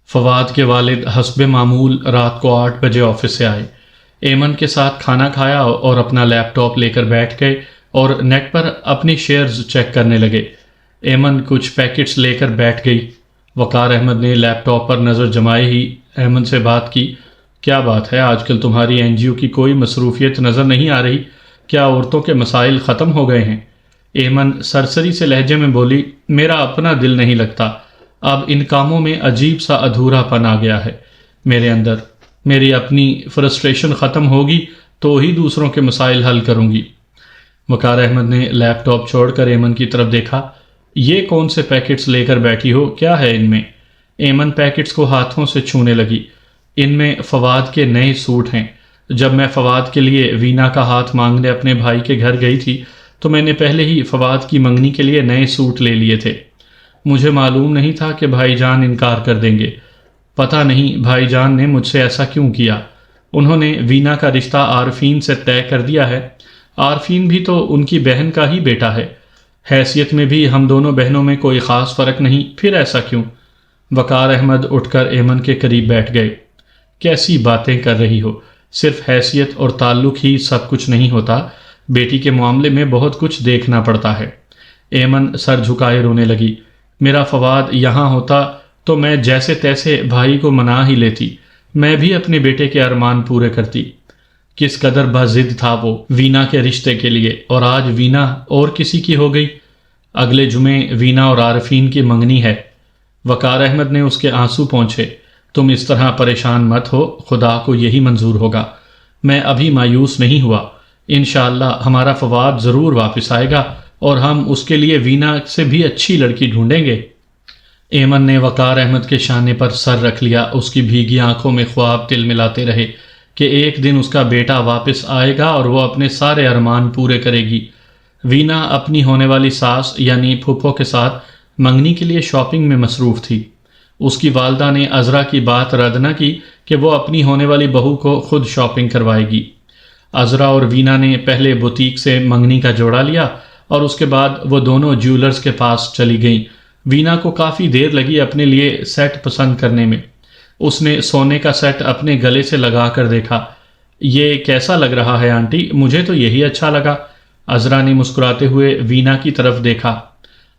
فواد کے والد حسب معمول رات کو 8 بجے آفس سے آئے، ایمن کے ساتھ کھانا کھایا اور اپنا لیپ ٹاپ لے کر بیٹھ گئے اور نیٹ پر اپنی شیئرز چیک کرنے لگے۔ ایمن کچھ پیکٹس لے کر بیٹھ گئی۔ وقار احمد نے لیپ ٹاپ پر نظر جمائے ہی ایمن سے بات کی۔ کیا بات ہے، آج کل تمہاری این جی او کی کوئی مصروفیت نظر نہیں آ رہی؟ کیا عورتوں کے مسائل ختم ہو گئے ہیں؟ ایمن سرسری سے لہجے میں بولی، میرا اپنا دل نہیں لگتا، اب ان کاموں میں عجیب سا ادھورا پن آ گیا ہے میرے اندر۔ میری اپنی فرسٹریشن ختم ہوگی تو ہی دوسروں کے مسائل حل کروں گی۔ وقار احمد نے لیپ ٹاپ چھوڑ کر ایمن کی طرف دیکھا۔ یہ کون سے پیکٹس لے کر بیٹھی ہو؟ کیا ہے ان میں؟ ایمن پیکٹس کو ہاتھوں سے چھونے لگی۔ ان میں فواد کے نئے سوٹ ہیں۔ جب میں فواد کے لیے وینا کا ہاتھ مانگنے اپنے بھائی کے گھر گئی تھی تو میں نے پہلے ہی فواد کی منگنی کے لیے نئے سوٹ لے لیے تھے۔ مجھے معلوم نہیں تھا کہ بھائی جان انکار کر دیں گے۔ پتہ نہیں بھائی جان نے مجھ سے ایسا کیوں کیا۔ انہوں نے وینا کا رشتہ عارفین سے طے کر دیا ہے۔ عارفین بھی تو ان کی بہن کا ہی بیٹا ہے۔ حیثیت میں بھی ہم دونوں بہنوں میں کوئی خاص فرق نہیں، پھر ایسا کیوں؟ وقار احمد اٹھ کر ایمن کے قریب بیٹھ گئے۔ کیسی باتیں کر رہی ہو؟ صرف حیثیت اور تعلق ہی سب کچھ نہیں ہوتا، بیٹی کے معاملے میں بہت کچھ دیکھنا پڑتا ہے۔ ایمن سر جھکائے رونے لگی۔ میرا فواد یہاں ہوتا تو میں جیسے تیسے بھائی کو منا ہی لیتی، میں بھی اپنے بیٹے کے ارمان پورے کرتی۔ کس قدر بضد تھا وہ وینا کے رشتے کے لیے، اور آج وینا اور کسی کی ہو گئی۔ اگلے جمعے وینا اور عارفین کی منگنی ہے۔ وقار احمد نے اس کے آنسو پونچھے۔ تم اس طرح پریشان مت ہو، خدا کو یہی منظور ہوگا۔ میں ابھی مایوس نہیں ہوا، انشاءاللہ ہمارا فواد ضرور واپس آئے گا اور ہم اس کے لیے وینا سے بھی اچھی لڑکی ڈھونڈیں گے۔ ایمن نے وقار احمد کے شانے پر سر رکھ لیا۔ اس کی بھیگی آنکھوں میں خواب تل ملاتے رہے کہ ایک دن اس کا بیٹا واپس آئے گا اور وہ اپنے سارے ارمان پورے کرے گی۔ وینا اپنی ہونے والی ساس یعنی پھپھو کے ساتھ منگنی کے لیے شاپنگ میں مصروف تھی۔ اس کی والدہ نے عذرا کی بات رد نہ کی کہ وہ اپنی ہونے والی بہو کو خود شاپنگ کروائے گی۔ عذرا اور وینا نے پہلے بوتیک سے منگنی کا جوڑا لیا اور اس کے بعد وہ دونوں جیولرز کے پاس چلی گئیں۔ وینا کو کافی دیر لگی اپنے لیے سیٹ پسند کرنے میں۔ اس نے سونے کا سیٹ اپنے گلے سے لگا کر دیکھا۔ یہ کیسا لگ رہا ہے آنٹی؟ مجھے تو یہی اچھا لگا۔ عذرا نے مسکراتے ہوئے وینا کی طرف دیکھا۔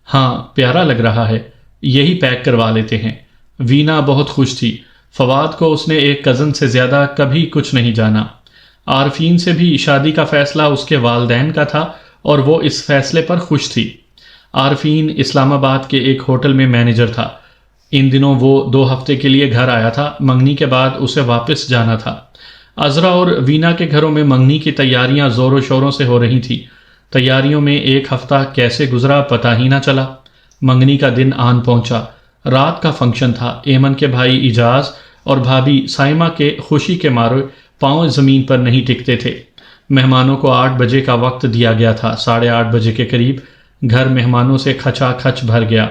ہاں پیارا لگ رہا ہے، یہی پیک کروا لیتے ہیں۔ وینا بہت خوش تھی۔ فواد کو اس نے ایک کزن سے زیادہ کبھی کچھ نہیں جانا۔ عارفین سے بھی شادی کا فیصلہ اس کے والدین کا تھا اور وہ اس فیصلے پر خوش تھی۔ عارفین اسلام آباد کے ایک ہوٹل میں مینیجر تھا۔ ان دنوں وہ 2 ہفتے کے لیے گھر آیا تھا، منگنی کے بعد اسے واپس جانا تھا۔ عذرا اور وینا کے گھروں میں منگنی کی تیاریاں زور و شوروں سے ہو رہی تھیں۔ تیاریوں میں ایک ہفتہ کیسے گزرا پتہ ہی نہ چلا۔ منگنی کا دن آن پہنچا۔ رات کا فنکشن تھا۔ ایمن کے بھائی اجاز اور بھابھی سائمہ کے خوشی کے مارے پاؤں زمین پر نہیں ٹکتے تھے۔ مہمانوں کو 8 بجے کا وقت دیا گیا تھا۔ 8:30 بجے کے قریب گھر مہمانوں سے کھچا کھچ بھر گیا۔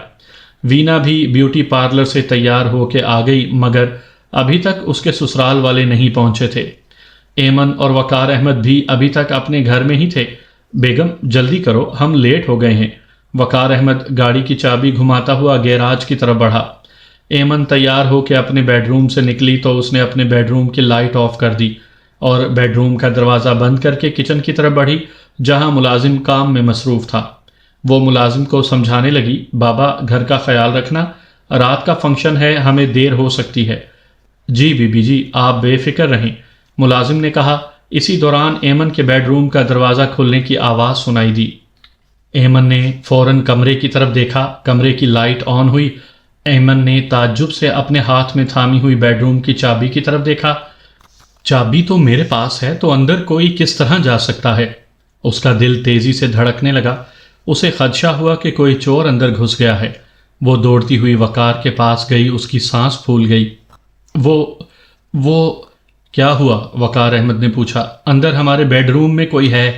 وینا بھی بیوٹی پارلر سے تیار ہو کے آ گئی، مگر ابھی تک اس کے سسرال والے نہیں پہنچے تھے۔ ایمن اور وقار احمد بھی ابھی تک اپنے گھر میں ہی تھے۔ بیگم جلدی کرو، ہم لیٹ ہو گئے ہیں۔ وقار احمد گاڑی کی چابی گھماتا ہوا گیراج کی طرف بڑھا۔ ایمن تیار ہو کے اپنے بیڈ روم سے نکلی تو اس نے اپنے بیڈ روم کی لائٹ آف کر دی اور بیڈ روم کا دروازہ بند کر کے کچن کی طرف بڑھی، جہاں ملازم کام میں مصروف تھا۔ وہ ملازم کو سمجھانے لگی، بابا گھر کا خیال رکھنا، رات کا فنکشن ہے، ہمیں دیر ہو سکتی ہے۔ جی بی بی جی، آپ بے فکر رہیں، ملازم نے کہا۔ اسی دوران ایمن کے بیڈ روم کا دروازہ کھلنے کی آواز سنائی دی۔ ایمن نے فوراً کمرے کی طرف دیکھا۔ کمرے کی لائٹ آن ہوئی۔ ایمن نے تعجب سے اپنے ہاتھ میں تھامی ہوئی بیڈ روم کی چابی کی طرف دیکھا۔ چابی تو میرے پاس ہے، تو اندر کوئی کس طرح جا سکتا ہے؟ اس کا دل تیزی سے دھڑکنے لگا۔ اسے خدشہ ہوا کہ کوئی چور اندر گھس گیا ہے۔ وہ دوڑتی ہوئی وقار کے پاس گئی، اس کی سانس پھول گئی۔ وہ کیا ہوا؟ وقار احمد نے پوچھا۔ اندر ہمارے بیڈ روم میں کوئی ہے؟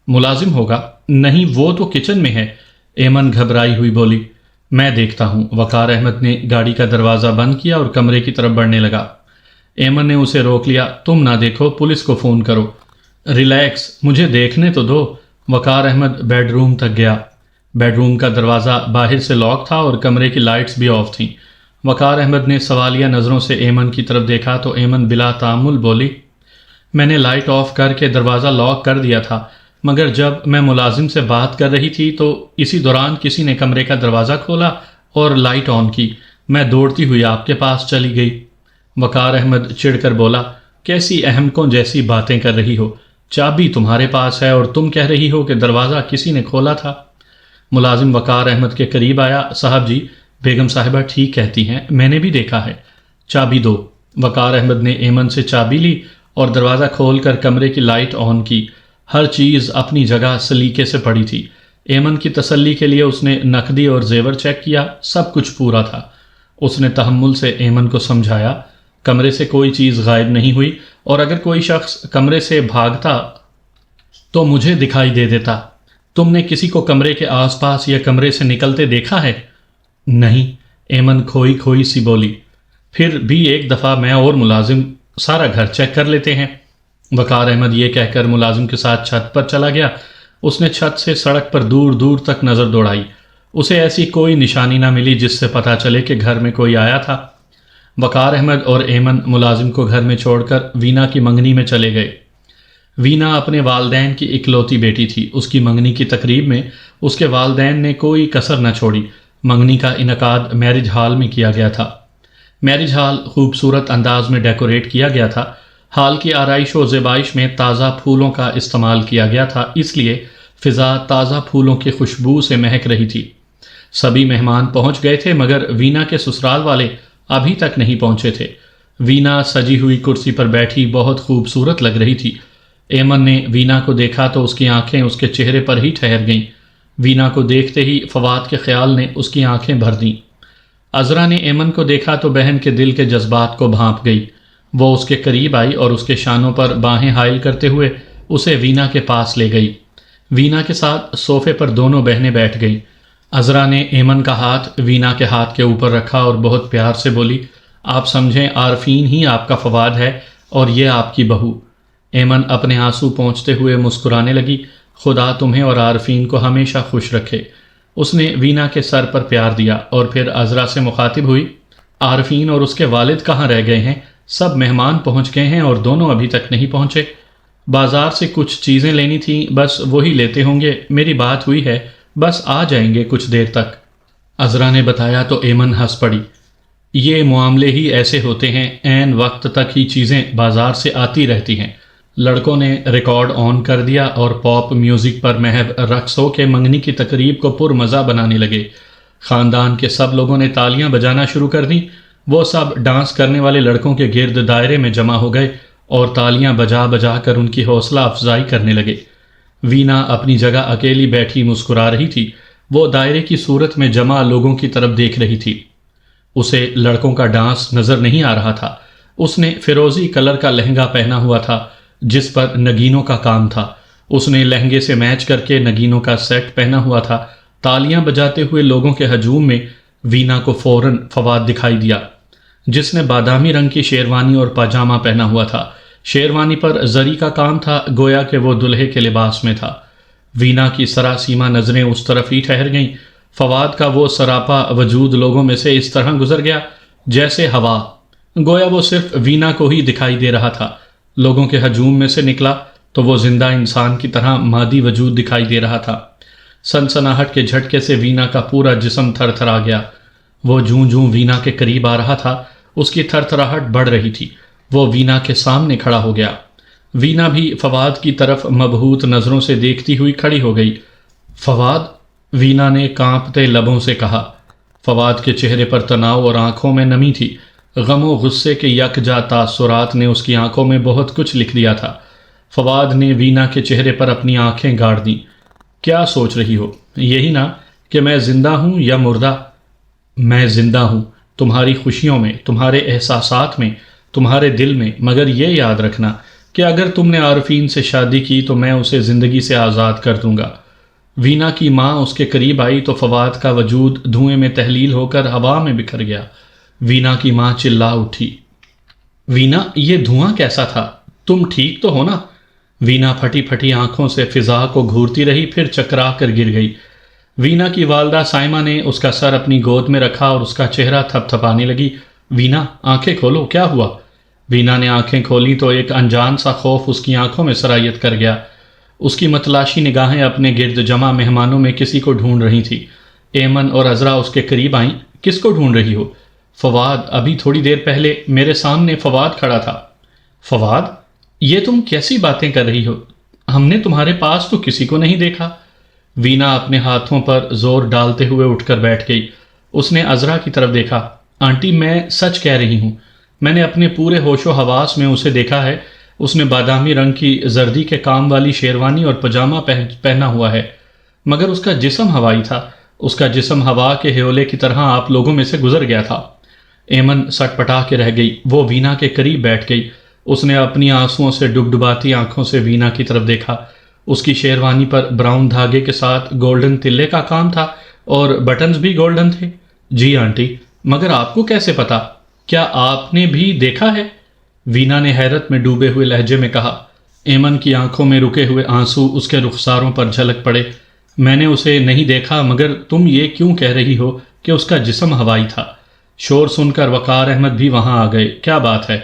ملازم ہوگا۔ نہیں، وہ تو کچن میں ہے، ایمن گھبرائی ہوئی بولی۔ میں دیکھتا ہوں۔ وقار احمد نے گاڑی کا دروازہ بند کیا اور کمرے کی طرف بڑھنے لگا۔ ایمن نے اسے روک لیا۔ تم نہ دیکھو، پولیس کو فون کرو۔ ریلیکس، مجھے دیکھنے تو دو۔ وقار احمد بیڈ روم تک گیا۔ بیڈ روم کا دروازہ باہر سے لاک تھا اور کمرے کی لائٹس بھی آف تھیں۔ وقار احمد نے سوالیہ نظروں سے ایمن کی طرف دیکھا تو ایمن بلا تعامل بولی، میں نے لائٹ آف کر کے دروازہ لاک کر دیا تھا، مگر جب میں ملازم سے بات کر رہی تھی تو اسی دوران کسی نے کمرے کا دروازہ کھولا اور لائٹ آن کی، میں دوڑتی ہوئی آپ کے پاس چلی گئی۔ وقار احمد چڑھ کر بولا، کیسی احمقوں جیسی باتیں کر رہی ہو، چابی تمہارے پاس ہے اور تم کہہ رہی ہو کہ دروازہ کسی نے کھولا تھا۔ ملازم وقار احمد کے قریب آیا، صاحب جی بیگم صاحبہ ٹھیک کہتی ہیں، میں نے بھی دیکھا ہے، چابی دو۔ وقار احمد نے ایمن سے چابی لی اور دروازہ کھول کر کمرے کی لائٹ آن کی۔ ہر چیز اپنی جگہ سلیقے سے پڑی تھی۔ ایمن کی تسلی کے لیے اس نے نقدی اور زیور چیک کیا، سب کچھ پورا تھا۔ اس نے تحمل سے ایمن کو سمجھایا، کمرے سے کوئی چیز غائب نہیں ہوئی، اور اگر کوئی شخص کمرے سے بھاگتا تو مجھے دکھائی دے دیتا۔ تم نے کسی کو کمرے کے آس پاس یا کمرے سے نکلتے دیکھا ہے؟ نہیں، ایمن کھوئی کھوئی سی بولی۔ پھر بھی ایک دفعہ میں اور ملازم سارا گھر چیک کر لیتے ہیں۔ وقار احمد یہ کہہ کر ملازم کے ساتھ چھت پر چلا گیا۔ اس نے چھت سے سڑک پر دور دور تک نظر دوڑائی۔ اسے ایسی کوئی نشانی نہ ملی جس سے پتہ چلے کہ گھر میں کوئی آیا تھا۔ وقار احمد اور ایمن ملازم کو گھر میں چھوڑ کر وینا کی منگنی میں چلے گئے۔ وینا اپنے والدین کی اکلوتی بیٹی تھی۔ اس کی منگنی کی تقریب میں اس کے والدین نے کوئی کسر نہ چھوڑی۔ منگنی کا انعقاد میرج ہال میں کیا گیا تھا۔ میرج ہال خوبصورت انداز میں ڈیکوریٹ کیا گیا تھا۔ ہال کی آرائش و زیبائش میں تازہ پھولوں کا استعمال کیا گیا تھا، اس لیے فضا تازہ پھولوں کی خوشبو سے مہک رہی تھی۔ سبھی مہمان پہنچ گئے تھے مگر وینا کے سسرال والے ابھی تک نہیں پہنچے تھے۔ وینا سجی ہوئی کرسی پر بیٹھی بہت خوبصورت لگ رہی تھی۔ ایمن نے وینا کو دیکھا تو اس کی آنکھیں اس کے چہرے پر ہی ٹھہر گئیں۔ وینا کو دیکھتے ہی فواد کے خیال نے اس کی آنکھیں بھر دیں۔ عذرا نے ایمن کو دیکھا تو بہن کے دل کے جذبات کو بھانپ گئی۔ وہ اس کے قریب آئی اور اس کے شانوں پر باہیں حائل کرتے ہوئے اسے وینا کے پاس لے گئی۔ وینا کے ساتھ صوفے پر دونوں بہنیں بیٹھ گئیں۔ عذرا نے ایمن کا ہاتھ وینا کے ہاتھ کے اوپر رکھا اور بہت پیار سے بولی، آپ سمجھیں عارفین ہی آپ کا فواد ہے اور یہ آپ کی بہو۔ ایمن اپنے آنسو پونچھتے ہوئے مسکرانے لگی، خدا تمہیں اور عارفین کو ہمیشہ خوش رکھے۔ اس نے وینا کے سر پر پیار دیا اور پھر عذرا سے مخاطب ہوئی، عارفین اور اس کے والد کہاں رہ گئے ہیں؟ سب مہمان پہنچ گئے ہیں اور دونوں ابھی تک نہیں پہنچے۔ بازار سے کچھ چیزیں لینی تھیں، بس وہی لیتے ہوں گے، میری بات ہوئی ہے، بس آ جائیں گے کچھ دیر تک۔ عذرا نے بتایا تو ایمن ہنس پڑی۔ یہ معاملے ہی ایسے ہوتے ہیں، عین وقت تک ہی چیزیں بازار سے آتی رہتی ہیں۔ لڑکوں نے ریکارڈ آن کر دیا اور پاپ میوزک پر محض رقص ہو کے منگنی کی تقریب کو پر مزہ بنانے لگے۔ خاندان کے سب لوگوں نے تالیاں بجانا شروع کر دیں۔ وہ سب ڈانس کرنے والے لڑکوں کے گرد دائرے میں جمع ہو گئے اور تالیاں بجا بجا کر ان کی حوصلہ افزائی کرنے لگے۔ وینا اپنی جگہ اکیلی بیٹھی مسکرا رہی تھی۔ وہ دائرے کی صورت میں جمع لوگوں کی طرف دیکھ رہی تھی۔ اسے لڑکوں کا ڈانس نظر نہیں آ رہا تھا۔ اس نے فیروزی کلر کا لہنگا پہنا ہوا تھا جس پر نگینوں کا کام تھا۔ اس نے لہنگے سے میچ کر کے نگینوں کا سیٹ پہنا ہوا تھا۔ تالیاں بجاتے ہوئے لوگوں کے ہجوم میں وینا کو فوراً فواد دکھائی دیا، جس نے بادامی رنگ کی شیروانی اور پاجامہ پہنا ہوا تھا۔ شیروانی پر زری کا کام تھا، گویا کہ وہ دلہے کے لباس میں تھا۔ وینا کی سراسیمہ نظریں اس طرف ہی ٹھہر گئیں۔ فواد کا وہ سراپا وجود لوگوں میں سے اس طرح گزر گیا جیسے ہوا، گویا وہ صرف وینا کو ہی دکھائی دے رہا تھا۔ لوگوں کے ہجوم میں سے نکلا تو وہ زندہ انسان کی طرح مادی وجود دکھائی دے رہا تھا۔ سنسناہٹ کے جھٹکے سے وینا کا پورا جسم تھر تھرا گیا۔ وہ جوں جوں وینا کے قریب آ رہا تھا اس کی تھر تھراہٹ بڑھ رہی تھی۔ وہ وینا کے سامنے کھڑا ہو گیا۔ وینا بھی فواد کی طرف مبہوت نظروں سے دیکھتی ہوئی کھڑی ہو گئی۔ فواد، وینا نے کانپتے لبوں سے کہا۔ فواد کے چہرے پر تناؤ اور آنکھوں میں نمی تھی۔ غم و غصے کے یکجا تاثرات نے اس کی آنکھوں میں بہت کچھ لکھ دیا تھا۔ فواد نے وینا کے چہرے پر اپنی آنکھیں گاڑ دیں۔ کیا سوچ رہی ہو؟ یہی نا کہ میں زندہ ہوں یا مردہ؟ میں زندہ ہوں، تمہاری خوشیوں میں، تمہارے احساسات میں، تمہارے دل میں، مگر یہ یاد رکھنا کہ اگر تم نے عارفین سے شادی کی تو میں اسے زندگی سے آزاد کر دوں گا۔ وینا کی ماں اس کے قریب آئی تو فواد کا وجود دھوئیں میں تحلیل ہو کر ہوا میں بکھر گیا۔ وینا کی ماں چلا اٹھی، وینا یہ دھواں کیسا تھا؟ تم ٹھیک تو ہو نا؟ وینا پھٹی پھٹی آنکھوں سے فضا کو گھورتی رہی، پھر چکرا کر گر گئی۔ وینا کی والدہ سائمہ نے اس کا سر اپنی گود میں رکھا اور اس کا چہرہ تھپ تھپانے لگی۔ وینا، آنکھیں کھولو، کیا ہوا؟ وینا نے آنکھیں کھولی تو ایک انجان سا خوف اس کی آنکھوں میں سرایت کر گیا۔ اس کی متلاشی نگاہیں اپنے گرد جمع مہمانوں میں کسی کو ڈھونڈ رہی تھی۔ ایمن اور عذرا اس کے قریب آئیں۔ کس کو ڈھونڈ رہی ہو؟ فواد، ابھی تھوڑی دیر پہلے میرے سامنے فواد کھڑا تھا۔ فواد؟ یہ تم کیسی باتیں کر رہی ہو؟ ہم نے تمہارے پاس تو کسی کو نہیں دیکھا۔ وینا اپنے ہاتھوں پر زور ڈالتے ہوئے اٹھ کر بیٹھ گئی۔ اس نے عذرا کی طرف دیکھا۔ آنٹی، میں سچ کہہ رہی ہوں، میں نے اپنے پورے ہوش و حواس میں اسے دیکھا ہے۔ اس نے بادامی رنگ کی زردی کے کام والی شیروانی اور پاجامہ پہنا ہوا ہے، مگر اس کا جسم ہوائی تھا۔ اس کا جسم ہوا کے ہیولے کی طرح آپ لوگوں میں سے گزر گیا تھا۔ ایمن سٹ پٹا کے رہ گئی۔ وہ وینا کے قریب بیٹھ گئی۔ اس نے اپنی آنسوؤں سے ڈبڈباتی آنکھوں سے وینا کی طرف دیکھا۔ اس کی شیروانی پر براؤن دھاگے کے ساتھ گولڈن تلے کا کام تھا اور بٹنز بھی گولڈن تھے۔ جی آنٹی، مگر آپ کو کیسے پتا؟ کیا آپ نے بھی دیکھا ہے؟ وینا نے حیرت میں ڈوبے ہوئے لہجے میں کہا۔ ایمن کی آنکھوں میں رکے ہوئے آنسو اس کے رخساروں پر جھلک پڑے۔ میں نے اسے نہیں دیکھا، مگر تم یہ کیوں کہہ رہی ہو کہ اس کا جسم ہوائی تھا؟ شور سن کر وقار احمد بھی وہاں آ گئے۔ کیا بات ہے؟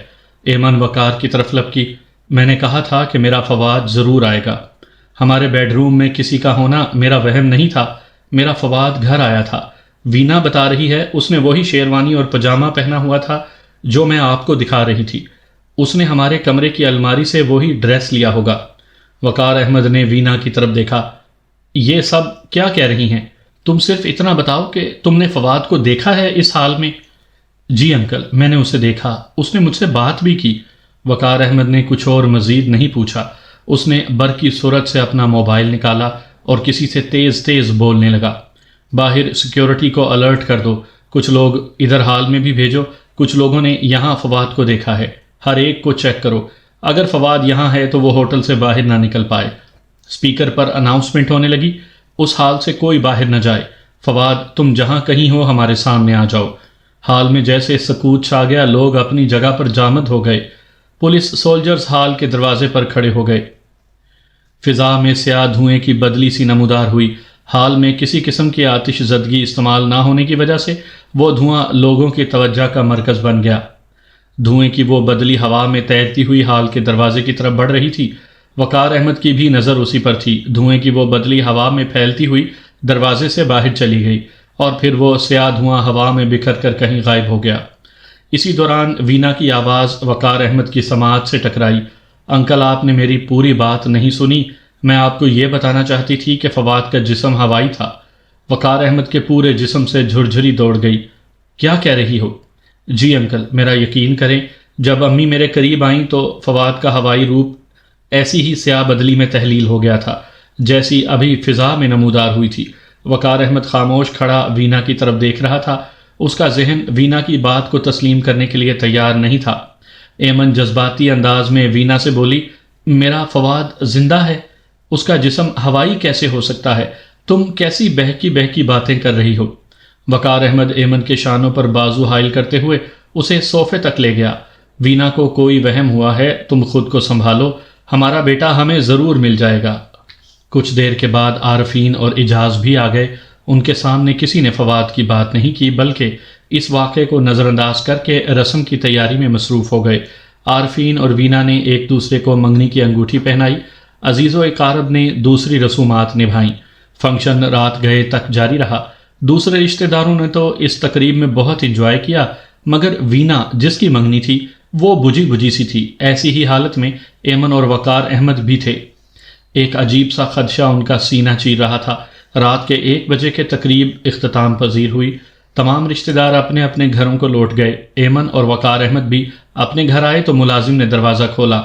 ایمن وقار کی طرف لپکی۔ میں نے کہا تھا کہ میرا فواد ضرور آئے گا۔ ہمارے بیڈ روم میں کسی کا ہونا میرا وہم نہیں تھا، میرا فواد گھر آیا تھا۔ وینا بتا رہی ہے اس نے وہی شیروانی اور پاجامہ پہنا ہوا تھا جو میں آپ کو دکھا رہی تھی۔ اس نے ہمارے کمرے کی الماری سے وہی ڈریس لیا ہوگا۔ وقار احمد نے وینا کی طرف دیکھا۔ یہ سب کیا کہہ رہی ہیں؟ تم صرف اتنا بتاؤ کہ تم نے فواد کو دیکھا ہے اس حال میں؟ جی انکل، میں نے اسے دیکھا، اس نے مجھ سے بات بھی کی۔ وقار احمد نے کچھ اور مزید نہیں پوچھا۔ اس نے برقی صورت سے اپنا موبائل نکالا اور کسی سے تیز تیز بولنے لگا۔ باہر سیکیورٹی کو الرٹ کر دو، کچھ لوگ ادھر حال میں بھی بھیجو، کچھ لوگوں نے یہاں فواد کو دیکھا ہے، ہر ایک کو چیک کرو، اگر فواد یہاں ہے تو وہ ہوٹل سے باہر نہ نکل پائے۔ اسپیکر پر اناؤنسمنٹ ہونے لگی، اس حال سے کوئی باہر نہ جائے۔ فواد، تم جہاں کہیں ہو ہمارے سامنے آ جاؤ۔ حال میں جیسے سکوت چھا گیا، لوگ اپنی جگہ پر جامد ہو گئے۔ پولیس سولجرز حال کے دروازے پر کھڑے ہو گئے۔ فضا میں سیاہ دھوئیں کی بدلی سی نمودار ہوئی۔ حال میں کسی قسم کی آتش زدگی استعمال نہ ہونے کی وجہ سے وہ دھواں لوگوں کی توجہ کا مرکز بن گیا۔ دھوئیں کی وہ بدلی ہوا میں تیرتی ہوئی حال کے دروازے کی طرف بڑھ رہی تھی۔ وقار احمد کی بھی نظر اسی پر تھی۔ دھوئیں کی وہ بدلی ہوا میں پھیلتی ہوئی دروازے سے باہر چلی گئی اور پھر وہ سیاہ دھواں ہوا میں بکھر کر کہیں غائب ہو گیا۔ اسی دوران وینا کی آواز وقار احمد کی سماعت سے ٹکرائی۔ انکل، آپ نے میری پوری بات نہیں سنی۔ میں آپ کو یہ بتانا چاہتی تھی کہ فواد کا جسم ہوائی تھا۔ وقار احمد کے پورے جسم سے جھرجھری دوڑ گئی۔ کیا کہہ رہی ہو؟ جی انکل، میرا یقین کریں، جب امی میرے قریب آئیں تو فواد کا ہوائی روپ ایسی ہی سیاہ بدلی میں تحلیل ہو گیا تھا جیسی ابھی فضا میں نمودار ہوئی تھی۔ وقار احمد خاموش کھڑا وینا کی طرف دیکھ رہا تھا۔ اس کا ذہن وینا کی بات کو تسلیم کرنے کے لیے تیار نہیں تھا۔ ایمن جذباتی انداز میں وینا سے بولی، میرا فواد زندہ ہے، اس کا جسم ہوائی کیسے ہو سکتا ہے؟ تم کیسی بہکی بہکی باتیں کر رہی ہو؟ وقار احمد ایمن کے شانوں پر بازو حائل کرتے ہوئے اسے صوفے تک لے گیا۔ وینا کو کوئی وہم ہوا ہے، تم خود کو سنبھالو، ہمارا بیٹا ہمیں ضرور مل جائے گا۔ کچھ دیر کے بعد عارفین اور اجاز بھی آ گئے۔ ان کے سامنے کسی نے فواد کی بات نہیں کی، بلکہ اس واقعے کو نظر انداز کر کے رسم کی تیاری میں مصروف ہو گئے۔ عارفین اور وینا نے ایک دوسرے کو منگنی کی انگوٹھی پہنائی۔ عزیز و اقارب نے دوسری رسومات نبھائیں۔ فنکشن رات گئے تک جاری رہا۔ دوسرے رشتہ داروں نے تو اس تقریب میں بہت انجوائے کیا، مگر وینا جس کی منگنی تھی وہ بجھی بجھی سی تھی۔ ایسی ہی حالت میں ایمن اور وقار احمد بھی تھے۔ ایک عجیب سا خدشہ ان کا سینہ چیر رہا تھا۔ رات کے 1 بجے کے تقریب اختتام پذیر ہوئی۔ تمام رشتہ دار اپنے اپنے گھروں کو لوٹ گئے۔ ایمن اور وقار احمد بھی اپنے گھر آئے تو ملازم نے دروازہ کھولا۔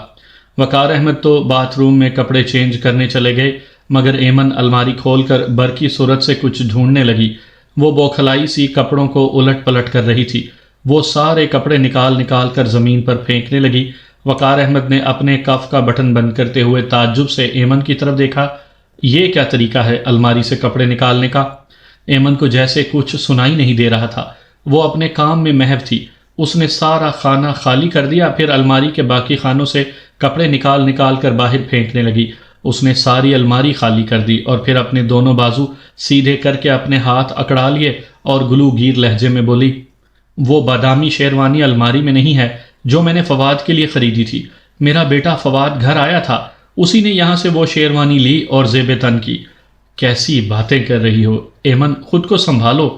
وقار احمد تو باتھ روم میں کپڑے چینج کرنے چلے گئے، مگر ایمن الماری کھول کر برقی صورت سے کچھ ڈھونڈنے لگی۔ وہ بوکھلائی سی کپڑوں کو الٹ پلٹ کر رہی تھی۔ وہ سارے کپڑے نکال نکال کر زمین پر پھینکنے لگی۔ وقار احمد نے اپنے کف کا بٹن بند کرتے ہوئے تعجب سے ایمن کی طرف دیکھا۔ یہ کیا طریقہ ہے الماری سے کپڑے نکالنے کا؟ ایمن کو جیسے کچھ سنائی نہیں دے رہا تھا۔ وہ اپنے کام میں محو تھی۔ اس نے سارا خانہ خالی کر دیا، پھر الماری کے باقی خانوں سے کپڑے نکال نکال کر باہر پھینکنے لگی۔ اس نے ساری الماری خالی کر دی اور پھر اپنے دونوں بازو سیدھے کر کے اپنے ہاتھ اکڑا لیے اور گلوگیر لہجے میں بولی، وہ بادامی شیروانی الماری میں نہیں ہے جو میں نے فواد کے لیے خریدی تھی۔ میرا بیٹا فواد گھر آیا تھا، اسی نے یہاں سے وہ شیروانی لی اور زیب تن کی۔ کیسی باتیں کر رہی ہو ایمن، خود کو سنبھالو۔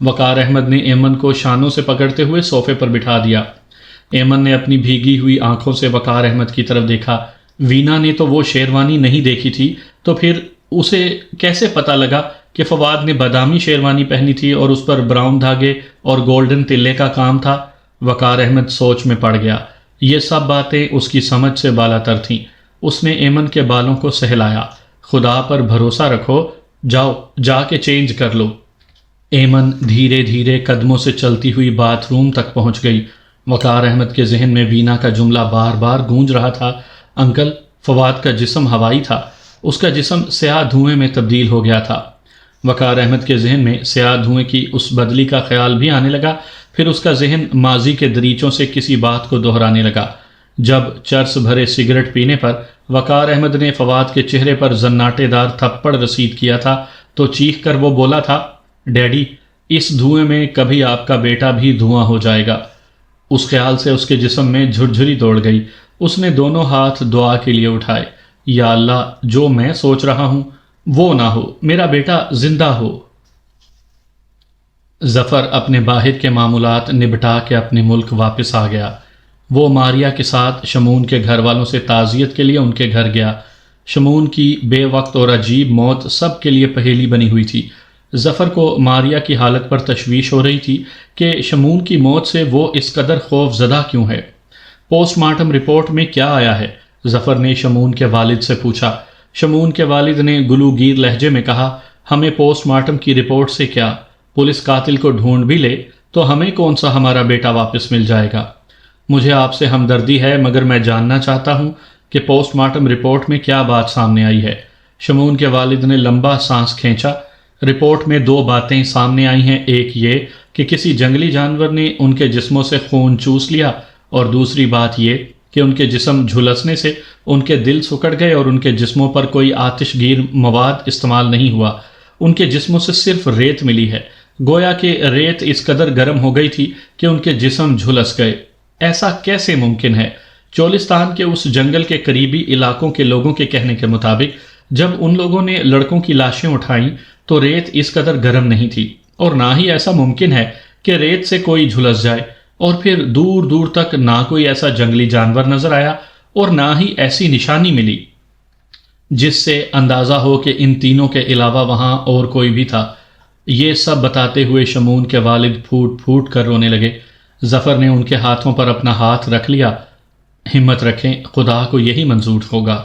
وقار احمد نے ایمن کو شانوں سے پکڑتے ہوئے صوفے پر بٹھا دیا۔ ایمن نے اپنی بھیگی ہوئی آنکھوں سے وقار احمد کی طرف دیکھا۔ وینا نے تو وہ شیروانی نہیں دیکھی تھی، تو پھر اسے کیسے پتہ لگا کہ فواد نے بادامی شیروانی پہنی تھی اور اس پر براؤن دھاگے اور گولڈن تلے کا کام تھا؟ وقار احمد سوچ میں پڑ گیا۔ یہ سب باتیں اس کی سمجھ سے بالا تر تھیں۔ اس نے ایمن کے بالوں کو سہلایا۔ خدا پر بھروسہ رکھو، جاؤ جا کے چینج کر لو۔ ایمن دھیرے دھیرے قدموں سے چلتی ہوئی باتھ روم تک پہنچ گئی۔ وقار احمد کے ذہن میں وینا کا جملہ بار بار گونج رہا تھا، انکل، فواد کا جسم ہوائی تھا، اس کا جسم سیاہ دھوئیں میں تبدیل ہو گیا تھا۔ وقار احمد کے ذہن میں سیاہ دھوئیں کی اس بدلی کا خیال بھی آنے لگا۔ پھر اس کا ذہن ماضی کے دریچوں سے کسی بات کو دہرانے لگا۔ جب چرس بھرے سگریٹ پینے پر وقار احمد نے فواد کے چہرے پر زناٹے دار تھپڑ رسید کیا تھا تو چیخ کر وہ بولا تھا، ڈیڈی، اس دھوئیں میں کبھی آپ کا بیٹا بھی دھواں ہو جائے گا۔ اس خیال سے اس کے جسم میں جھرجھری دوڑ گئی۔ اس نے دونوں ہاتھ دعا کے لیے اٹھائے، یا اللہ، جو میں سوچ رہا ہوں وہ نہ ہو، میرا بیٹا زندہ ہو۔ ظفر اپنے باہر کے معمولات نبٹا کے اپنے ملک واپس آ گیا۔ وہ ماریا کے ساتھ شمون کے گھر والوں سے تعزیت کے لیے ان کے گھر گیا۔ شمون کی بے وقت اور عجیب موت سب کے لیے پہیلی بنی ہوئی تھی۔ ظفر کو ماریا کی حالت پر تشویش ہو رہی تھی کہ شمون کی موت سے وہ اس قدر خوف زدہ کیوں ہے۔ پوسٹ مارٹم رپورٹ میں کیا آیا ہے؟ ظفر نے شمون کے والد سے پوچھا۔ شمون کے والد نے گلوگیر لہجے میں کہا، ہمیں پوسٹ مارٹم کی رپورٹ سے کیا؟ پولیس قاتل کو ڈھونڈ بھی لے تو ہمیں کون سا ہمارا بیٹا واپس مل جائے گا۔ مجھے آپ سے ہمدردی ہے، مگر میں جاننا چاہتا ہوں کہ پوسٹ مارٹم رپورٹ میں کیا بات سامنے آئی ہے۔ شمون کے والد نے لمبا سانس کھینچا۔ رپورٹ میں 2 باتیں سامنے آئی ہیں، ایک یہ کہ کسی جنگلی جانور نے ان کے جسموں سے خون چوس لیا، اور دوسری بات یہ کہ ان کے جسم جھلسنے سے ان کے دل سکڑ گئے اور ان کے جسموں پر کوئی آتش گیر مواد استعمال نہیں ہوا۔ ان کے جسموں سے صرف ریت ملی ہے، گویا کہ ریت اس قدر گرم ہو گئی تھی کہ ان کے جسم جھلس گئے۔ ایسا کیسے ممکن ہے؟ چولستان کے اس جنگل کے قریبی علاقوں کے لوگوں کے کہنے کے مطابق جب ان لوگوں نے لڑکوں کی لاشیں اٹھائیں تو ریت اس قدر گرم نہیں تھی، اور نہ ہی ایسا ممکن ہے کہ ریت سے کوئی جھلس جائے۔ اور پھر دور دور تک نہ کوئی ایسا جنگلی جانور نظر آیا اور نہ ہی ایسی نشانی ملی جس سے اندازہ ہو کہ ان تینوں کے علاوہ وہاں اور کوئی بھی تھا۔ یہ سب بتاتے ہوئے شمون کے والد پھوٹ پھوٹ کر رونے لگے۔ ظفر نے ان کے ہاتھوں پر اپنا ہاتھ رکھ لیا۔ ہمت رکھیں، خدا کو یہی منظور ہوگا۔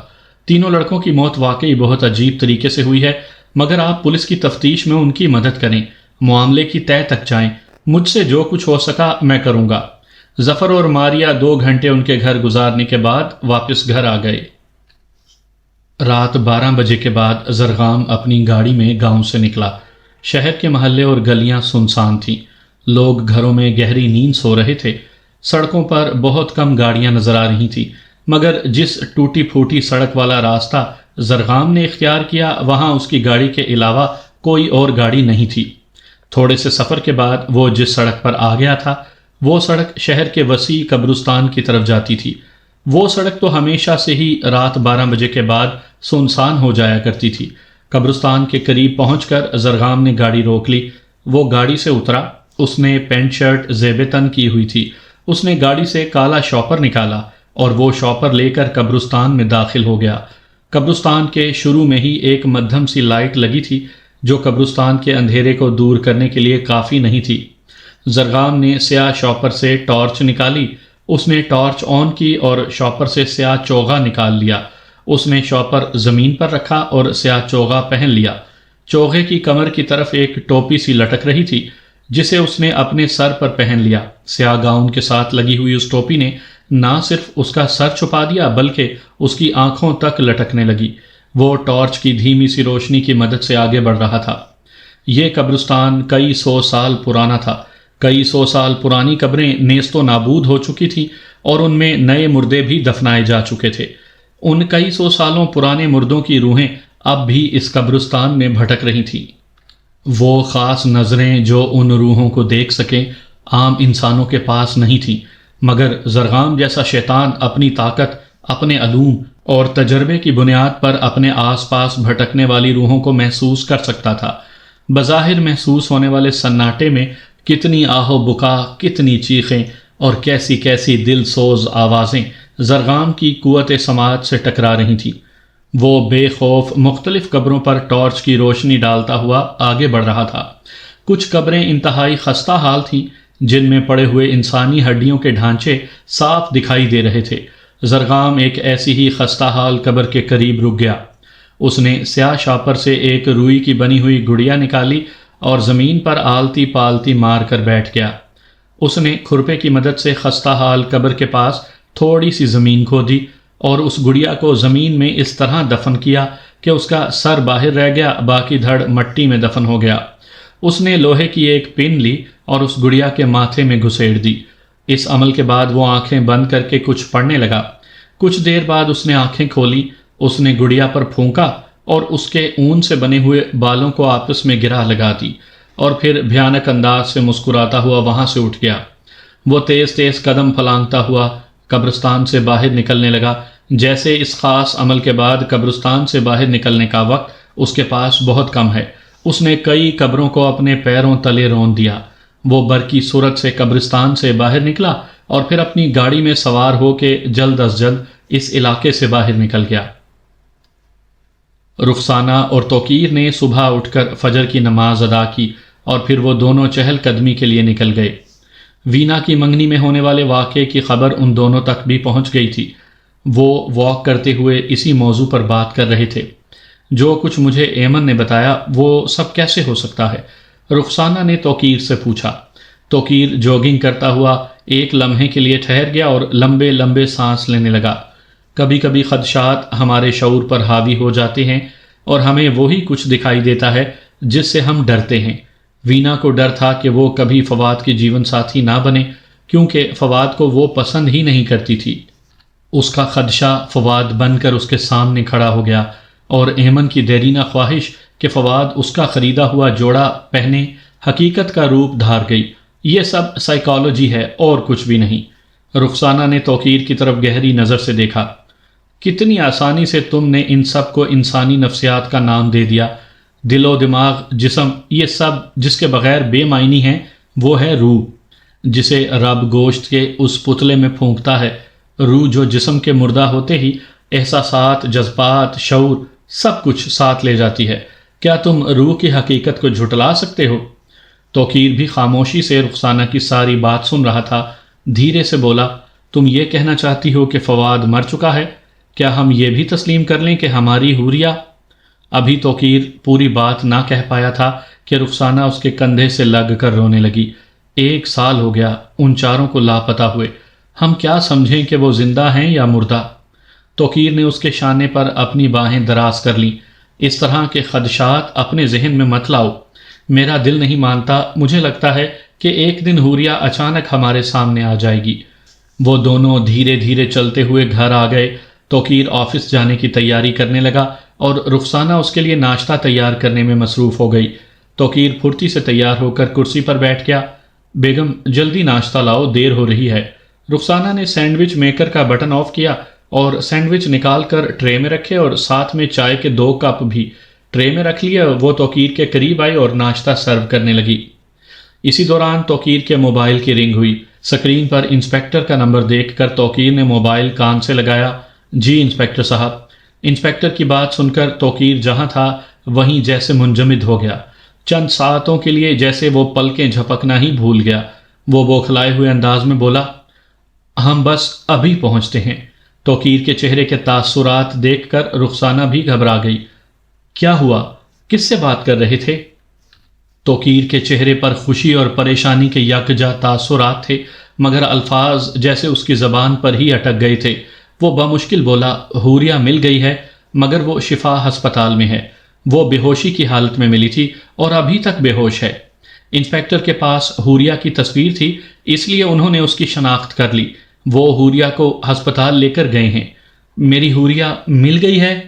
تینوں لڑکوں کی موت واقعی بہت عجیب طریقے سے ہوئی ہے، مگر آپ پولیس کی تفتیش میں ان کی مدد کریں، معاملے کی تہہ تک جائیں۔ مجھ سے جو کچھ ہو سکا میں کروں گا۔ ظفر اور ماریا 2 گھنٹے ان کے گھر گزارنے کے بعد واپس گھر آ گئے۔ رات 12 بجے کے بعد زرغام اپنی گاڑی میں گاؤں سے نکلا۔ شہر کے محلے اور گلیاں سنسان تھیں۔ لوگ گھروں میں گہری نیند سو رہے تھے۔ سڑکوں پر بہت کم گاڑیاں نظر آ رہی تھیں، مگر جس ٹوٹی پھوٹی سڑک والا راستہ زرغام نے اختیار کیا وہاں اس کی گاڑی کے علاوہ کوئی اور گاڑی نہیں تھی۔ تھوڑے سے سفر کے بعد وہ جس سڑک پر آ گیا تھا وہ سڑک شہر کے وسیع قبرستان کی طرف جاتی تھی۔ وہ سڑک تو ہمیشہ سے ہی رات 12 بجے کے بعد سنسان ہو جایا کرتی تھی۔ قبرستان کے قریب پہنچ کر زرغام نے گاڑی روک لی۔ وہ گاڑی سے اترا۔ اس نے پینٹ شرٹ زیب تن کی ہوئی تھی۔ اس نے گاڑی سے کالا شاپر نکالا اور وہ شاپر لے کر قبرستان میں داخل ہو گیا۔ قبرستان کے شروع میں ہی ایک مدھم سی لائٹ لگی تھی جو قبرستان کے اندھیرے کو دور کرنے کے لیے کافی نہیں تھی۔ زرغام نے سیاہ شاپر سے ٹارچ نکالی۔ اس نے ٹارچ آن کی اور شاپر سے سیاہ چوغا نکال لیا۔ اس نے شاپر زمین پر رکھا اور سیاہ چوغا پہن لیا۔ چوغے کی کمر کی طرف ایک ٹوپی سی لٹک رہی تھی جسے اس نے اپنے سر پر پہن لیا۔ سیاہ گاؤن کے ساتھ لگی ہوئی اس ٹوپی نے نہ صرف اس کا سر چھپا دیا بلکہ اس کی آنکھوں تک لٹکنے لگی۔ وہ ٹارچ کی دھیمی سی روشنی کی مدد سے آگے بڑھ رہا تھا۔ یہ قبرستان کئی 100 سال پرانا تھا۔ کئی 100 سال پرانی قبریں نیست و نابود ہو چکی تھیں اور ان میں نئے مردے بھی دفنائے جا چکے تھے۔ ان کئی سو سالوں پرانے مردوں کی روحیں اب بھی اس قبرستان میں بھٹک رہی تھیں۔ وہ خاص نظریں جو ان روحوں کو دیکھ سکیں عام انسانوں کے پاس نہیں تھیں، مگر زرغام جیسا شیطان اپنی طاقت، اپنے علوم اور تجربے کی بنیاد پر اپنے آس پاس بھٹکنے والی روحوں کو محسوس کر سکتا تھا۔ بظاہر محسوس ہونے والے سناٹے میں کتنی آہ و بکا، کتنی چیخیں اور کیسی کیسی دل سوز آوازیں زرغام کی قوت سماعت سے ٹکرا رہی تھیں۔ وہ بے خوف مختلف قبروں پر ٹارچ کی روشنی ڈالتا ہوا آگے بڑھ رہا تھا۔ کچھ قبریں انتہائی خستہ حال تھیں، جن میں پڑے ہوئے انسانی ہڈیوں کے ڈھانچے صاف دکھائی دے رہے تھے۔ زرغام ایک ایسی ہی خستہ حال قبر کے قریب رک گیا۔ اس نے سیاہ شاپر سے ایک روئی کی بنی ہوئی گڑیا نکالی اور زمین پر آلتی پالتی مار کر بیٹھ گیا۔ اس نے کھرپے کی مدد سے خستہ حال قبر کے پاس تھوڑی سی زمین کھودی اور اس گڑیا کو زمین میں اس طرح دفن کیا کہ اس کا سر باہر رہ گیا، باقی دھڑ مٹی میں دفن ہو گیا۔ اس نے لوہے کی ایک پن لی اور اس گڑیا کے ماتھے میں گھسیڑ دی۔ اس عمل کے بعد وہ آنکھیں بند کر کے کچھ پڑھنے لگا۔ کچھ دیر بعد اس نے آنکھیں کھولی، اس نے گڑیا پر پھونکا اور اس کے اون سے بنے ہوئے بالوں کو آپس میں گرا لگا دی، اور پھر بھیانک انداز سے مسکراتا ہوا وہاں سے اٹھ گیا۔ وہ تیز تیز قدم پھلانگتا ہوا قبرستان سے باہر نکلنے لگا، جیسے اس خاص عمل کے بعد قبرستان سے باہر نکلنے کا وقت اس کے پاس بہت کم ہے۔ اس نے کئی قبروں کو اپنے پیروں تلے رون دیا۔ وہ برقی صورت سے قبرستان سے باہر نکلا اور پھر اپنی گاڑی میں سوار ہو کے جلد از جلد اس علاقے سے باہر نکل گیا۔ رخسانہ اور توقیر نے صبح اٹھ کر فجر کی نماز ادا کی اور پھر وہ دونوں چہل قدمی کے لیے نکل گئے۔ وینا کی منگنی میں ہونے والے واقعے کی خبر ان دونوں تک بھی پہنچ گئی تھی۔ وہ واک کرتے ہوئے اسی موضوع پر بات کر رہے تھے۔ جو کچھ مجھے ایمن نے بتایا وہ سب کیسے ہو سکتا ہے؟ رخسانہ نے توقیر سے پوچھا۔ توقیر جوگنگ کرتا ہوا ایک لمحے کے لیے ٹھہر گیا اور لمبے لمبے سانس لینے لگا۔ کبھی کبھی خدشات ہمارے شعور پر حاوی ہو جاتے ہیں اور ہمیں وہی کچھ دکھائی دیتا ہے جس سے ہم ڈرتے ہیں۔ وینا کو ڈر تھا کہ وہ کبھی فواد کی جیون ساتھی نہ بنے، کیونکہ فواد کو وہ پسند ہی نہیں کرتی تھی۔ اس کا خدشہ فواد بن کر اس کے سامنے کھڑا ہو گیا، اور ایمن کی دیرینہ خواہش کہ فواد اس کا خریدا ہوا جوڑا پہنے حقیقت کا روپ دھار گئی۔ یہ سب سائیکالوجی ہے اور کچھ بھی نہیں۔ رخسانہ نے توقیر کی طرف گہری نظر سے دیکھا۔ کتنی آسانی سے تم نے ان سب کو انسانی نفسیات کا نام دے دیا۔ دل و دماغ، جسم، یہ سب جس کے بغیر بے معنی ہیں، وہ ہے روح، جسے رب گوشت کے اس پتلے میں پھونکتا ہے۔ روح جو جسم کے مردہ ہوتے ہی احساسات، جذبات، شعور، سب کچھ ساتھ لے جاتی ہے۔ کیا تم روح کی حقیقت کو جھٹلا سکتے ہو؟ توقیر بھی خاموشی سے رخسانہ کی ساری بات سن رہا تھا۔ دھیرے سے بولا، تم یہ کہنا چاہتی ہو کہ فواد مر چکا ہے؟ کیا ہم یہ بھی تسلیم کر لیں کہ ہماری حوریہ؟ ابھی توقیر پوری بات نہ کہہ پایا تھا کہ رخسانہ اس کے کندھے سے لگ کر رونے لگی۔ 1 سال ہو گیا ان چاروں کو لاپتہ ہوئے، ہم کیا سمجھیں کہ وہ زندہ ہیں یا مردہ؟ توقیر نے اس کے شانے پر اپنی باہیں دراز کر لیں۔ اس طرح کے خدشات اپنے ذہن میں مت لاؤ، میرا دل نہیں مانتا، مجھے لگتا ہے کہ ایک دن حوریہ اچانک ہمارے سامنے آ جائے گی۔ وہ دونوں دھیرے دھیرے چلتے ہوئے گھر آ گئے۔ توقیر آفس جانے کی تیاری کرنے لگا اور رخسانہ اس کے لیے ناشتہ تیار کرنے میں مصروف ہو گئی۔ توقیر پھرتی سے تیار ہو کر کرسی پر بیٹھ گیا۔ بیگم جلدی ناشتہ لاؤ، دیر ہو رہی ہے۔ رخسانہ نے سینڈوچ میکر کا بٹن آف کیا اور سینڈوچ نکال کر ٹرے میں رکھے اور ساتھ میں چائے کے 2 کپ بھی ٹرے میں رکھ لیا۔ وہ توقیر کے قریب آئی اور ناشتہ سرو کرنے لگی۔ اسی دوران توقیر کے موبائل کی رنگ ہوئی۔ سکرین پر انسپیکٹر کا نمبر دیکھ کر توقیر نے موبائل کان سے لگایا۔ جی انسپیکٹر صاحب۔ انسپیکٹر کی بات سن کر توقیر جہاں تھا وہیں جیسے منجمد ہو گیا۔ چند ساعتوں کے لیے جیسے وہ پلکیں جھپکنا ہی بھول گیا۔ وہ بوکھلائے ہوئے انداز میں بولا، ہم بس ابھی پہنچتے ہیں۔ توقیر کے چہرے کے تاثرات دیکھ کر رخسانہ بھی گھبرا گئی۔ کیا ہوا؟ کس سے بات کر رہے تھے؟ توقیر کے چہرے پر خوشی اور پریشانی کے یکجا تاثرات تھے، مگر الفاظ جیسے اس کی زبان پر ہی اٹک گئے تھے۔ وہ بمشکل بولا، حوریہ مل گئی ہے، مگر وہ شفا ہسپتال میں ہے۔ وہ بے ہوشی کی حالت میں ملی تھی اور ابھی تک بے ہوش ہے۔ انسپیکٹر کے پاس حوریہ کی تصویر تھی، اس لیے انہوں نے اس کی شناخت کر لی۔ وہ حوریہ کو ہسپتال لے کر گئے ہیں۔ میری حوریہ مل گئی ہے؟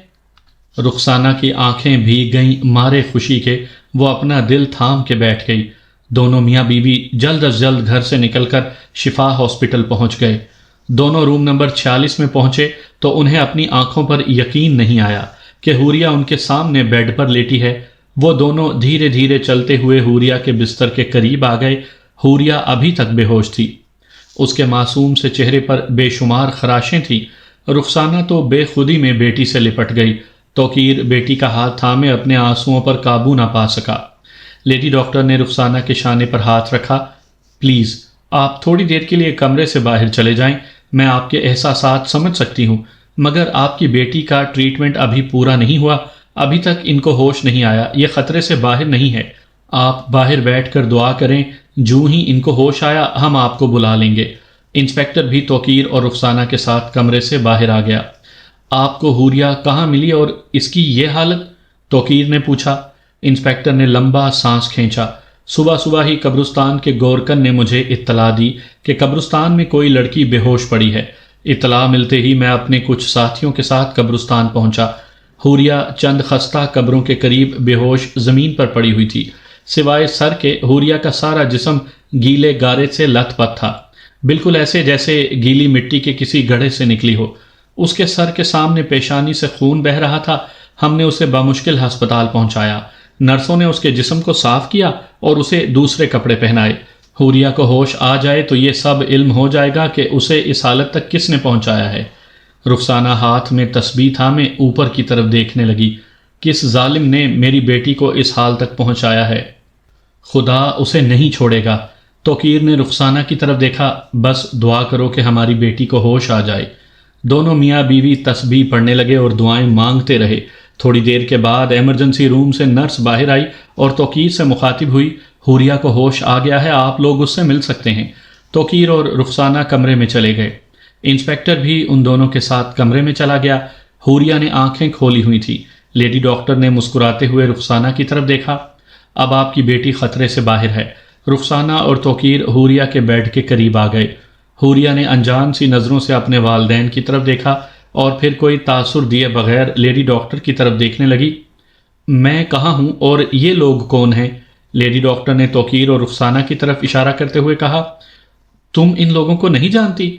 رخسانہ کی آنکھیں بھیگ گئیں مارے خوشی کے، وہ اپنا دل تھام کے بیٹھ گئی۔ دونوں میاں بیوی جلد از جلد گھر سے نکل کر شفا ہاسپٹل پہنچ گئے۔ دونوں روم نمبر 46 میں پہنچے تو انہیں اپنی آنکھوں پر یقین نہیں آیا کہ حوریہ ان کے سامنے بیڈ پر لیٹی ہے۔ وہ دونوں دھیرے دھیرے چلتے ہوئے حوریہ کے بستر کے قریب آ گئے۔ حوریہ ابھی تک بے ہوش تھی، اس کے معصوم سے چہرے پر بے شمار خراشیں تھیں۔ رخسانہ تو بے خودی میں بیٹی سے لپٹ گئی۔ توقیر بیٹی کا ہاتھ تھامے اپنے آنسوؤں پر قابو نہ پا سکا۔ لیڈی ڈاکٹر نے رخسانہ کے شانے پر ہاتھ رکھا۔ پلیز آپ تھوڑی دیر کے لیے کمرے سے باہر چلے جائیں، میں آپ کے احساسات سمجھ سکتی ہوں، مگر آپ کی بیٹی کا ٹریٹمنٹ ابھی پورا نہیں ہوا، ابھی تک ان کو ہوش نہیں آیا، یہ خطرے سے باہر نہیں ہے۔ آپ باہر بیٹھ کر دعا کریں، جوں ہی ان کو ہوش آیا ہم آپ کو بلا لیں گے۔ انسپیکٹر بھی توقیر اور رخسانہ کے ساتھ کمرے سے باہر آ گیا۔ آپ کو حوریہ کہاں ملی اور اس کی یہ حالت؟ توقیر نے پوچھا۔ انسپیکٹر نے لمبا سانس کھینچا۔ صبح صبح ہی قبرستان کے گورکن نے مجھے اطلاع دی کہ قبرستان میں کوئی لڑکی بے ہوش پڑی ہے۔ اطلاع ملتے ہی میں اپنے کچھ ساتھیوں کے ساتھ قبرستان پہنچا۔ حوریہ چند خستہ قبروں کے قریب بے ہوش زمین پر پڑی ہوئی تھی، سوائے سر کے حوریہ کا سارا جسم گیلے گارے سے لت پت تھا، بالکل ایسے جیسے گیلی مٹی کے کسی گڑھے سے نکلی ہو۔ اس کے سر کے سامنے پیشانی سے خون بہہ رہا تھا۔ ہم نے اسے بمشکل ہسپتال پہنچایا۔ نرسوں نے اس کے جسم کو صاف کیا اور اسے دوسرے کپڑے پہنائے۔ حوریہ کو ہوش آ جائے تو یہ سب علم ہو جائے گا کہ اسے اس حالت تک کس نے پہنچایا ہے۔ رخسانہ ہاتھ میں تسبیح تھامے اوپر کی طرف دیکھنے لگی۔ کس ظالم نے میری بیٹی کو اس حال تک پہنچایا ہے؟ خدا اسے نہیں چھوڑے گا۔ توقیر نے رخسانہ کی طرف دیکھا۔ بس دعا کرو کہ ہماری بیٹی کو ہوش آ جائے۔ دونوں میاں بیوی تسبیح پڑھنے لگے اور دعائیں مانگتے رہے۔ تھوڑی دیر کے بعد ایمرجنسی روم سے نرس باہر آئی اور توقیر سے مخاطب ہوئی، حوریہ کو ہوش آ گیا ہے، آپ لوگ اس سے مل سکتے ہیں۔ توقیر اور رخسانہ کمرے میں چلے گئے۔ انسپیکٹر بھی ان دونوں کے ساتھ کمرے میں چلا گیا۔ حوریہ نے آنکھیں کھولی ہوئی تھی۔ لیڈی ڈاکٹر نے مسکراتے ہوئے رخسانہ کی طرف دیکھا۔ اب آپ کی بیٹی خطرے سے باہر ہے۔ رخسانہ اور توقیر حوریہ کے بیڈ کے قریب آ گئے۔ حوریہ نے انجان سی نظروں سے اپنے والدین کی طرف دیکھا اور پھر کوئی تاثر دیے بغیر لیڈی ڈاکٹر کی طرف دیکھنے لگی۔ میں کہاں ہوں اور یہ لوگ کون ہیں؟ لیڈی ڈاکٹر نے توقیر اور رخسانہ کی طرف اشارہ کرتے ہوئے کہا۔ تم ان لوگوں کو نہیں جانتی؟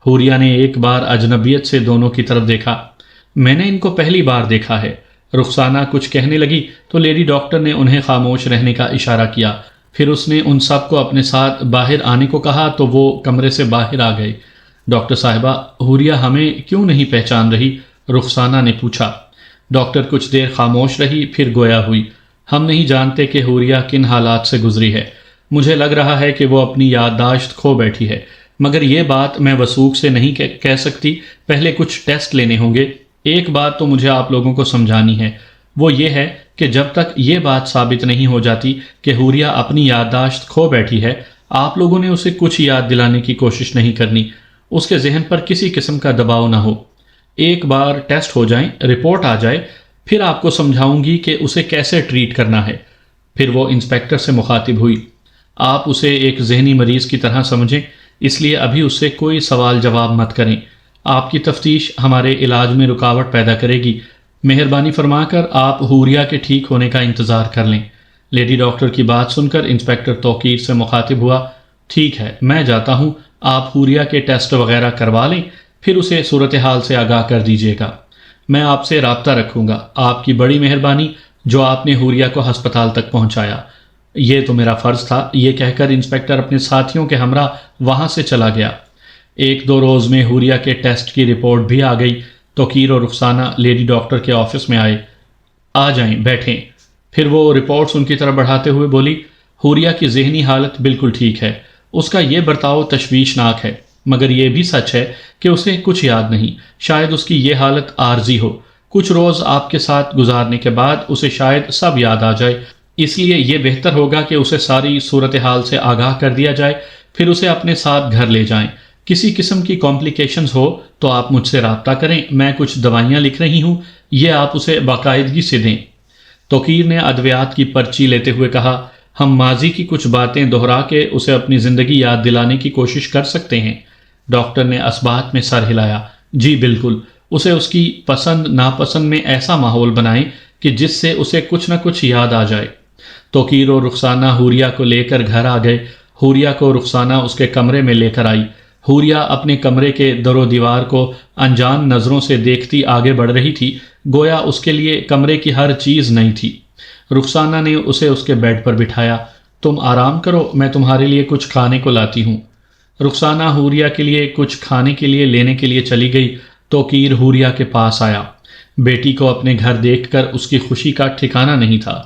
حوریہ نے ایک بار اجنبیت سے دونوں کی طرف دیکھا۔ میں نے ان کو پہلی بار دیکھا ہے۔ رخسانہ کچھ کہنے لگی تو لیڈی ڈاکٹر نے انہیں خاموش رہنے کا اشارہ کیا۔ پھر اس نے ان سب کو اپنے ساتھ باہر آنے کو کہا تو وہ کمرے سے باہر آ گئے۔ ڈاکٹر صاحبہ، حوریہ ہمیں کیوں نہیں پہچان رہی؟ رخسانہ نے پوچھا۔ ڈاکٹر کچھ دیر خاموش رہی، پھر گویا ہوئی۔ ہم نہیں جانتے کہ حوریہ کن حالات سے گزری ہے۔ مجھے لگ رہا ہے کہ وہ اپنی یادداشت کھو بیٹھی ہے، مگر یہ بات میں وثوق سے نہیں کہہ سکتی، پہلے کچھ ٹیسٹ لینے ہوں گے۔ ایک بات تو مجھے آپ لوگوں کو سمجھانی ہے، وہ یہ ہے کہ جب تک یہ بات ثابت نہیں ہو جاتی کہ حوریہ اپنی یادداشت کھو بیٹھی ہے، آپ لوگوں نے اسے کچھ یاد دلانے کی کوشش نہیں کرنی، اس کے ذہن پر کسی قسم کا دباؤ نہ ہو۔ ایک بار ٹیسٹ ہو جائیں، رپورٹ آ جائے، پھر آپ کو سمجھاؤں گی کہ اسے کیسے ٹریٹ کرنا ہے۔ پھر وہ انسپیکٹر سے مخاطب ہوئی۔ آپ اسے ایک ذہنی مریض کی طرح سمجھیں، اس لیے ابھی اس سے کوئی سوال جواب مت کریں۔ آپ کی تفتیش ہمارے علاج میں رکاوٹ پیدا کرے گی۔ مہربانی فرما کر آپ حوریہ کے ٹھیک ہونے کا انتظار کر لیں۔ لیڈی ڈاکٹر کی بات سن کر انسپیکٹر توقیر سے مخاطب ہوا۔ ٹھیک ہے، میں جاتا ہوں، آپ حوریہ کے ٹیسٹ وغیرہ کروا لیں، پھر اسے صورتحال سے آگاہ کر دیجیے گا۔ میں آپ سے رابطہ رکھوں گا۔ آپ کی بڑی مہربانی جو آپ نے حوریہ کو ہسپتال تک پہنچایا، یہ تو میرا فرض تھا۔ یہ کہہ کر انسپیکٹر اپنے ساتھیوں کے ہمراہ وہاں سے چلا گیا۔ ایک دو روز میں حوریہ کے ٹیسٹ کی رپورٹ بھی آ گئی۔ توقیر اور رخسانہ لیڈی ڈاکٹر کے آفس میں آئے۔ آ جائیں، بیٹھیں۔ پھر وہ رپورٹس ان کی طرف بڑھاتے ہوئے بولی، حوریہ کی ذہنی حالت بالکل ٹھیک ہے، اس کا یہ برتاؤ تشویشناک ہے، مگر یہ بھی سچ ہے کہ اسے کچھ یاد نہیں۔ شاید اس کی یہ حالت عارضی ہو، کچھ روز آپ کے ساتھ گزارنے کے بعد اسے شاید سب یاد آ جائے، اس لیے یہ بہتر ہوگا کہ اسے ساری صورتحال سے آگاہ کر دیا جائے، پھر اسے اپنے ساتھ گھر لے جائیں۔ کسی قسم کی کمپلیکیشنز ہو تو آپ مجھ سے رابطہ کریں، میں کچھ دوائیاں لکھ رہی ہوں، یہ آپ اسے باقاعدگی سے دیں۔ توقیر نے ادویات کی پرچی لیتے ہوئے کہا، ہم ماضی کی کچھ باتیں دہرا کے اسے اپنی زندگی یاد دلانے کی کوشش کر سکتے ہیں۔ ڈاکٹر نے اثبات میں سر ہلایا، جی بالکل، اسے اس کی پسند ناپسند میں ایسا ماحول بنائیں کہ جس سے اسے کچھ نہ کچھ یاد آ جائے۔ توقیر اور رخسانہ حوریہ کو لے کر گھر آ گئے۔ حوریہ کو رخسانہ اس کے کمرے میں لے کر آئی۔ حوریہ اپنے کمرے کے در و دیوار کو انجان نظروں سے دیکھتی آگے بڑھ رہی تھی، گویا اس کے لیے کمرے کی ہر چیز نئی تھی۔ رخسانہ نے اسے اس کے بیڈ پر بٹھایا۔ تم آرام کرو، میں تمہارے لیے کچھ کھانے کو لاتی ہوں۔ رخسانہ حوریہ کے لیے کچھ کھانے کے لیے لینے کے لیے چلی گئی۔ توقیر حوریہ کے پاس آیا۔ بیٹی کو اپنے گھر دیکھ کر اس کی خوشی کا ٹھکانہ نہیں تھا۔